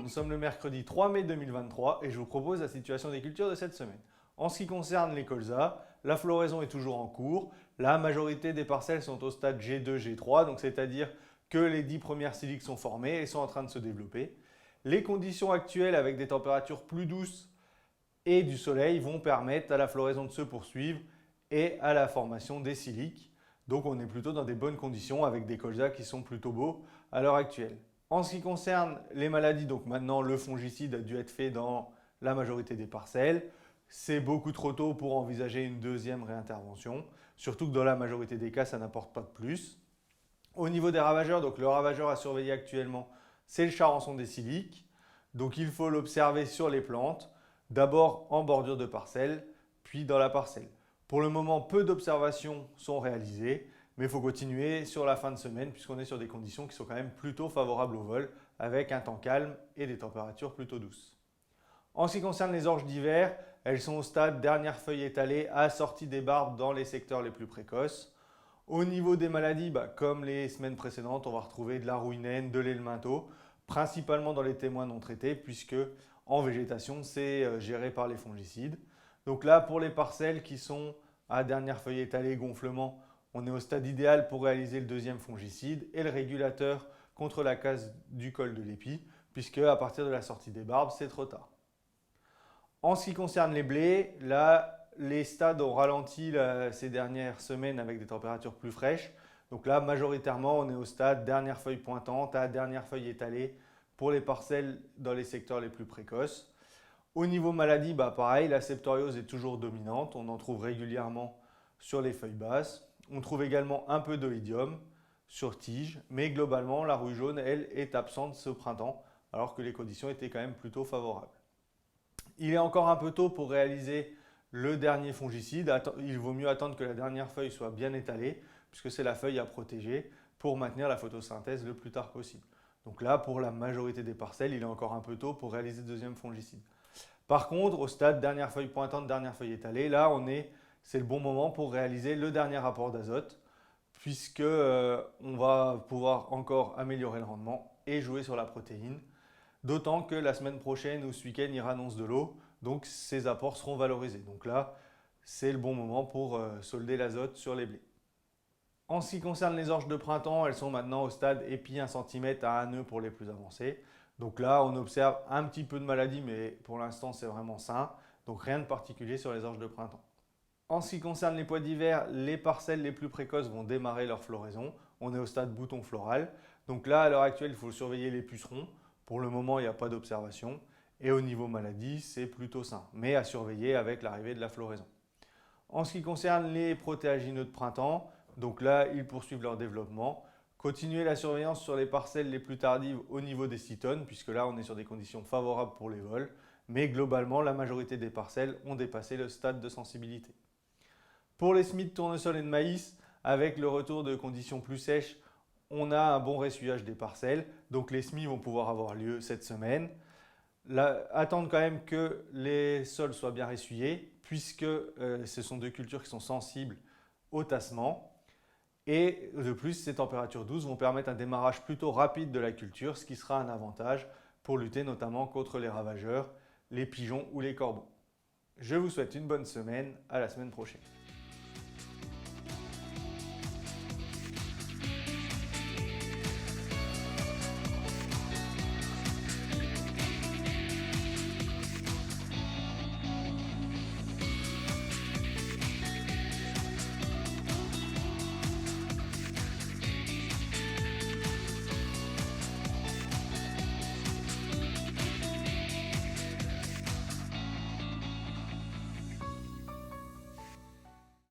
nous sommes le mercredi 3 mai 2023 et je vous propose la situation des cultures de cette semaine. En ce qui concerne les colzas, la floraison est toujours en cours. La majorité des parcelles sont au stade G2, G3, donc c'est-à-dire que les 10 premières siliques sont formées et sont en train de se développer. Les conditions actuelles avec des températures plus douces et du soleil vont permettre à la floraison de se poursuivre et à la formation des siliques. Donc on est plutôt dans des bonnes conditions avec des colzas qui sont plutôt beaux à l'heure actuelle. En ce qui concerne les maladies, donc maintenant le fongicide a dû être fait dans la majorité des parcelles. C'est beaucoup trop tôt pour envisager une deuxième réintervention, surtout que dans la majorité des cas, ça n'apporte pas de plus. Au niveau des ravageurs, donc le ravageur à surveiller actuellement, c'est le charançon des siliques. Donc il faut l'observer sur les plantes, d'abord en bordure de parcelle, puis dans la parcelle. Pour le moment, peu d'observations sont réalisées, mais il faut continuer sur la fin de semaine puisqu'on est sur des conditions qui sont quand même plutôt favorables au vol, avec un temps calme et des températures plutôt douces. En ce qui concerne les orges d'hiver, elles sont au stade dernière feuille étalée, assorties des barbes dans les secteurs les plus précoces. Au niveau des maladies, comme les semaines précédentes, on va retrouver de la rouille naine, de l'helminto, principalement dans les témoins non traités, puisque en végétation, c'est géré par les fongicides. Donc là, pour les parcelles qui sont à dernière feuille étalée, gonflement, on est au stade idéal pour réaliser le deuxième fongicide et le régulateur contre la casse du col de l'épi, puisque à partir de la sortie des barbes, c'est trop tard. En ce qui concerne les blés, là, les stades ont ralenti ces dernières semaines avec des températures plus fraîches. Donc là, majoritairement, on est au stade dernière feuille pointante à dernière feuille étalée pour les parcelles dans les secteurs les plus précoces. Au niveau maladie, pareil, la septoriose est toujours dominante. On en trouve régulièrement sur les feuilles basses. On trouve également un peu d'oïdium sur tige, mais globalement, la rouille jaune, elle, est absente ce printemps, alors que les conditions étaient quand même plutôt favorables. Il est encore un peu tôt pour réaliser le dernier fongicide. Il vaut mieux attendre que la dernière feuille soit bien étalée, puisque c'est la feuille à protéger pour maintenir la photosynthèse le plus tard possible. Donc là, pour la majorité des parcelles, il est encore un peu tôt pour réaliser le deuxième fongicide. Par contre, au stade dernière feuille pointante, dernière feuille étalée, là, c'est le bon moment pour réaliser le dernier apport d'azote, puisque on va pouvoir encore améliorer le rendement et jouer sur la protéine. D'autant que la semaine prochaine ou ce week-end, il annonce de l'eau, donc ces apports seront valorisés. Donc là, c'est le bon moment pour solder l'azote sur les blés. En ce qui concerne les orges de printemps, elles sont maintenant au stade épi 1 cm à 1 nœud pour les plus avancées. Donc là, on observe un petit peu de maladie, mais pour l'instant, c'est vraiment sain. Donc rien de particulier sur les orges de printemps. En ce qui concerne les pois d'hiver, les parcelles les plus précoces vont démarrer leur floraison. On est au stade bouton floral. Donc là, à l'heure actuelle, il faut surveiller les pucerons. Pour le moment, il n'y a pas d'observation. Et au niveau maladie, c'est plutôt sain, mais à surveiller avec l'arrivée de la floraison. En ce qui concerne les protéagineux de printemps, donc là, ils poursuivent leur développement. Continuez la surveillance sur les parcelles les plus tardives au niveau des cytones, puisque là, on est sur des conditions favorables pour les vols. Mais globalement, la majorité des parcelles ont dépassé le stade de sensibilité. Pour les semis de tournesol et de maïs, avec le retour de conditions plus sèches, on a un bon ressuyage des parcelles. Donc les semis vont pouvoir avoir lieu cette semaine. Attendre quand même que les sols soient bien ressuyés, puisque ce sont deux cultures qui sont sensibles au tassement. Et de plus, ces températures douces vont permettre un démarrage plutôt rapide de la culture, ce qui sera un avantage pour lutter notamment contre les ravageurs, les pigeons ou les corbeaux. Je vous souhaite une bonne semaine, à la semaine prochaine.